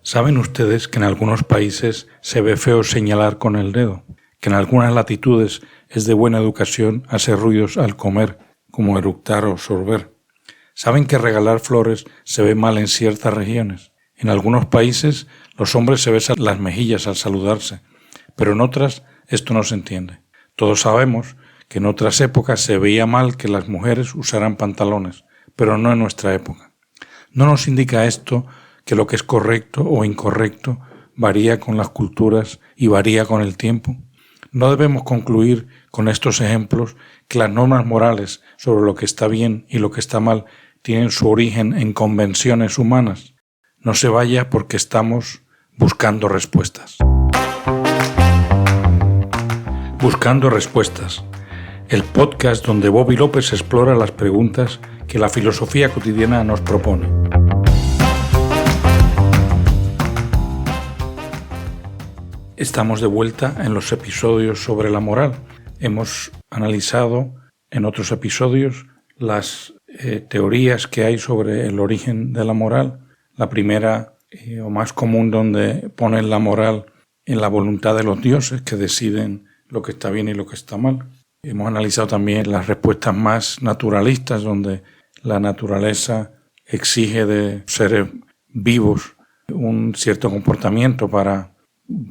¿Saben ustedes que en algunos países se ve feo señalar con el dedo? Que en algunas latitudes es de buena educación hacer ruidos al comer, como eructar o sorber. ¿Saben que regalar flores se ve mal en ciertas regiones? En algunos países los hombres se besan las mejillas al saludarse, pero en otras esto no se entiende. Todos sabemos que en otras épocas se veía mal que las mujeres usaran pantalones, pero no en nuestra época. ¿No nos indica esto que lo que es correcto o incorrecto varía con las culturas y varía con el tiempo? ¿No debemos concluir con estos ejemplos que las normas morales sobre lo que está bien y lo que está mal tienen su origen en convenciones humanas? No se vaya porque estamos buscando respuestas. Buscando respuestas, el podcast donde Bobby López explora las preguntas que la filosofía cotidiana nos propone. Estamos de vuelta en los episodios sobre la moral. Hemos analizado en otros episodios las teorías que hay sobre el origen de la moral. La primera o más común, donde ponen la moral en la voluntad de los dioses que deciden lo que está bien y lo que está mal. Hemos analizado también las respuestas más naturalistas, donde la naturaleza exige de seres vivos un cierto comportamiento para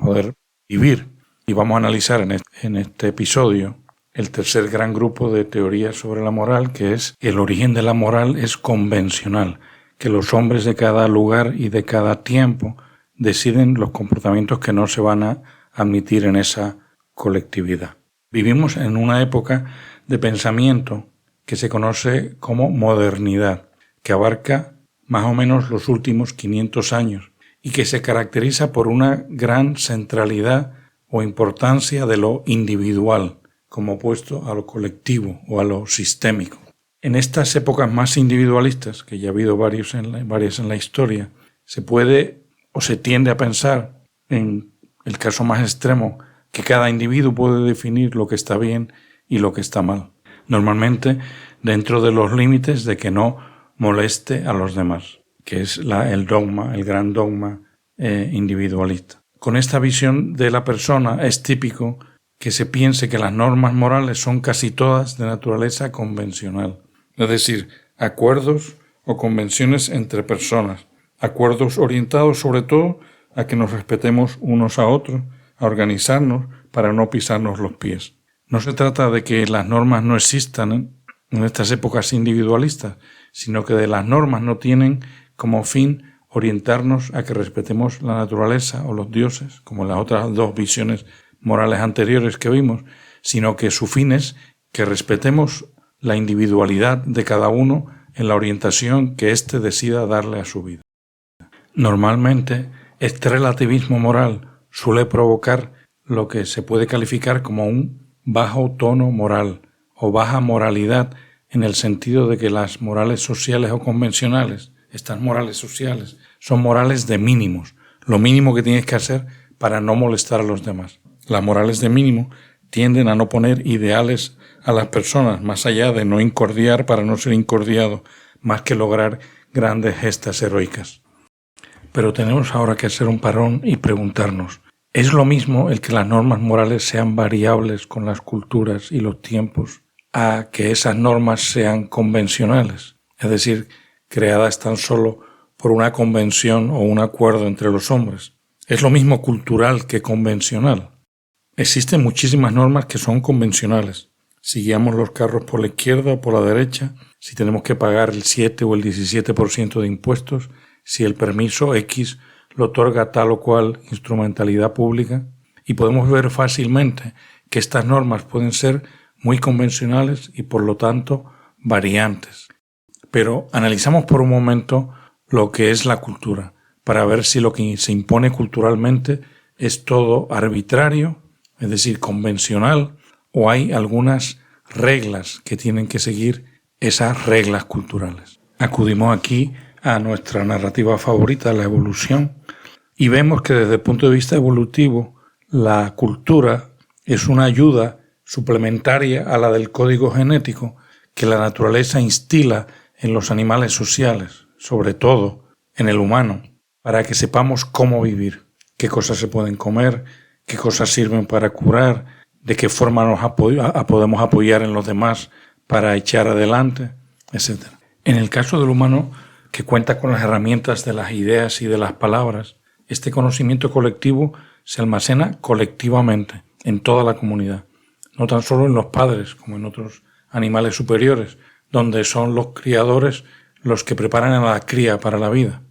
poder vivir. Y vamos a analizar en este episodio el tercer gran grupo de teorías sobre la moral, que es el origen de la moral es convencional, que los hombres de cada lugar y de cada tiempo deciden los comportamientos que no se van a admitir en esa colectividad. Vivimos en una época de pensamiento que se conoce como modernidad, que abarca más o menos los últimos 500 años y que se caracteriza por una gran centralidad o importancia de lo individual como opuesto a lo colectivo o a lo sistémico. En estas épocas más individualistas, que ya ha habido varias en la historia, se puede o se tiende a pensar, en el caso más extremo, que cada individuo puede definir lo que está bien y lo que está mal. Normalmente dentro de los límites de que no moleste a los demás, que es el gran dogma individualista. Con esta visión de la persona es típico que se piense que las normas morales son casi todas de naturaleza convencional, es decir, acuerdos o convenciones entre personas, acuerdos orientados sobre todo a que nos respetemos unos a otros, a organizarnos para no pisarnos los pies. No se trata de que las normas no existan en estas épocas individualistas, sino que de las normas no tienen como fin orientarnos a que respetemos la naturaleza o los dioses, como en las otras dos visiones morales anteriores que vimos, sino que su fin es que respetemos la individualidad de cada uno en la orientación que éste decida darle a su vida. Normalmente, este relativismo moral suele provocar lo que se puede calificar como un bajo tono moral o baja moralidad, en el sentido de que las morales sociales o convencionales, estas morales sociales, son morales de mínimos, lo mínimo que tienes que hacer para no molestar a los demás. Las morales de mínimo tienden a no poner ideales a las personas, más allá de no incordiar para no ser incordiado, más que lograr grandes gestas heroicas. Pero tenemos ahora que hacer un parón y preguntarnos, ¿es lo mismo el que las normas morales sean variables con las culturas y los tiempos a que esas normas sean convencionales? Es decir, creadas tan solo por una convención o un acuerdo entre los hombres. ¿Es lo mismo cultural que convencional? Existen muchísimas normas que son convencionales. Si guiamos los carros por la izquierda o por la derecha, si tenemos que pagar el 7 o el 17% de impuestos, si el permiso X lo otorga tal o cual instrumentalidad pública, y podemos ver fácilmente que estas normas pueden ser muy convencionales y por lo tanto variantes. Pero analizamos por un momento lo que es la cultura, para ver si lo que se impone culturalmente es todo arbitrario, es decir, convencional, o hay algunas reglas que tienen que seguir esas reglas culturales. Acudimos aquí a nuestra narrativa favorita, la evolución, y vemos que desde el punto de vista evolutivo, la cultura es una ayuda suplementaria a la del código genético que la naturaleza instila en los animales sociales, sobre todo en el humano. para que sepamos cómo vivir, qué cosas se pueden comer, qué cosas sirven para curar, de qué forma nos podemos apoyar en los demás para echar adelante, etc. En el caso del humano, que cuenta con las herramientas de las ideas y de las palabras, este conocimiento colectivo se almacena colectivamente en toda la comunidad, no tan solo en los padres como en otros animales superiores, donde son los criadores los que preparan a la cría para la vida.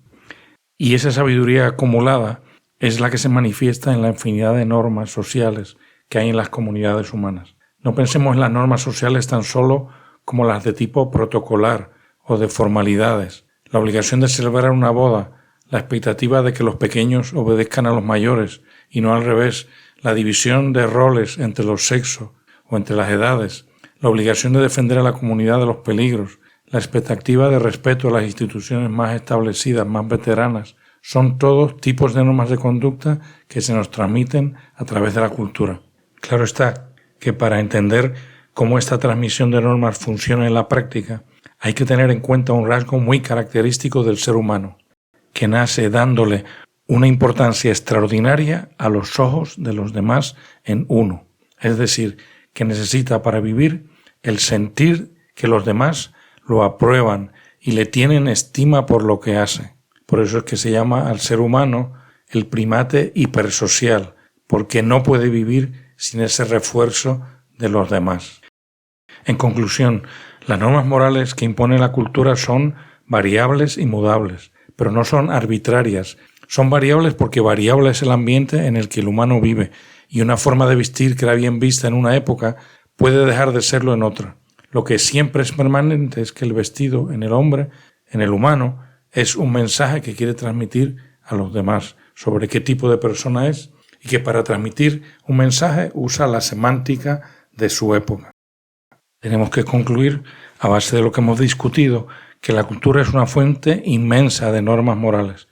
Y esa sabiduría acumulada es la que se manifiesta en la infinidad de normas sociales que hay en las comunidades humanas. No pensemos en las normas sociales tan solo como las de tipo protocolar o de formalidades, la obligación de celebrar una boda, la expectativa de que los pequeños obedezcan a los mayores y no al revés, la división de roles entre los sexos o entre las edades, la obligación de defender a la comunidad de los peligros, la expectativa de respeto a las instituciones más establecidas, más veteranas, son todos tipos de normas de conducta que se nos transmiten a través de la cultura. Claro está que para entender cómo esta transmisión de normas funciona en la práctica, hay que tener en cuenta un rasgo muy característico del ser humano, que nace dándole una importancia extraordinaria a los ojos de los demás en uno. Es decir, que necesita para vivir el sentir que los demás lo aprueban y le tienen estima por lo que hace. Por eso es que se llama al ser humano el primate hipersocial, porque no puede vivir sin ese refuerzo de los demás. En conclusión, las normas morales que impone la cultura son variables y mudables, pero no son arbitrarias. Son variables porque variable es el ambiente en el que el humano vive, y una forma de vestir que era bien vista en una época puede dejar de serlo en otra. Lo que siempre es permanente es que el vestido en el hombre, en el humano, es un mensaje que quiere transmitir a los demás sobre qué tipo de persona es y que para transmitir un mensaje usa la semántica de su época. Tenemos que concluir, a base de lo que hemos discutido, que la cultura es una fuente inmensa de normas morales.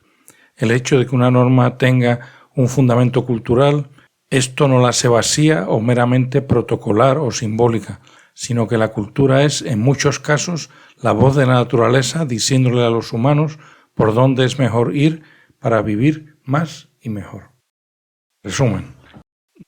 El hecho de que una norma tenga un fundamento cultural, esto no la hace vacía o meramente protocolar o simbólica, sino que la cultura es, en muchos casos, la voz de la naturaleza diciéndole a los humanos por dónde es mejor ir para vivir más y mejor. Resumen.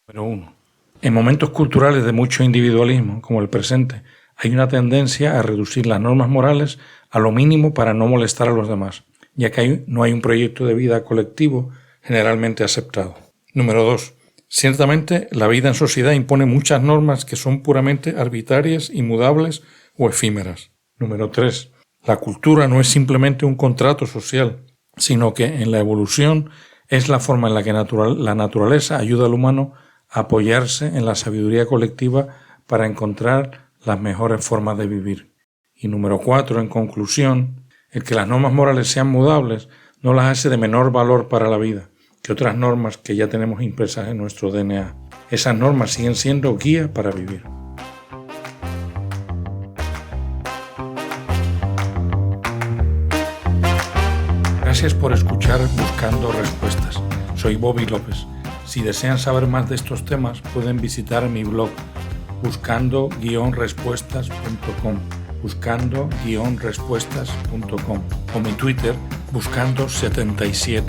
Número 1. En momentos culturales de mucho individualismo, como el presente, hay una tendencia a reducir las normas morales a lo mínimo para no molestar a los demás, ya que no hay un proyecto de vida colectivo generalmente aceptado. Número 2. Ciertamente, la vida en sociedad impone muchas normas que son puramente arbitrarias, inmudables o efímeras. Número 3. La cultura no es simplemente un contrato social, sino que en la evolución es la forma en la que la naturaleza ayuda al humano a apoyarse en la sabiduría colectiva para encontrar las mejores formas de vivir. Y número 4, en conclusión, el que las normas morales sean mudables no las hace de menor valor para la vida que otras normas que ya tenemos impresas en nuestro DNA. Esas normas siguen siendo guía para vivir. Gracias por escuchar Buscando Respuestas. Soy Bobby López. Si desean saber más de estos temas, pueden visitar mi blog buscando-respuestas.com buscando-respuestas.com o mi Twitter buscando77.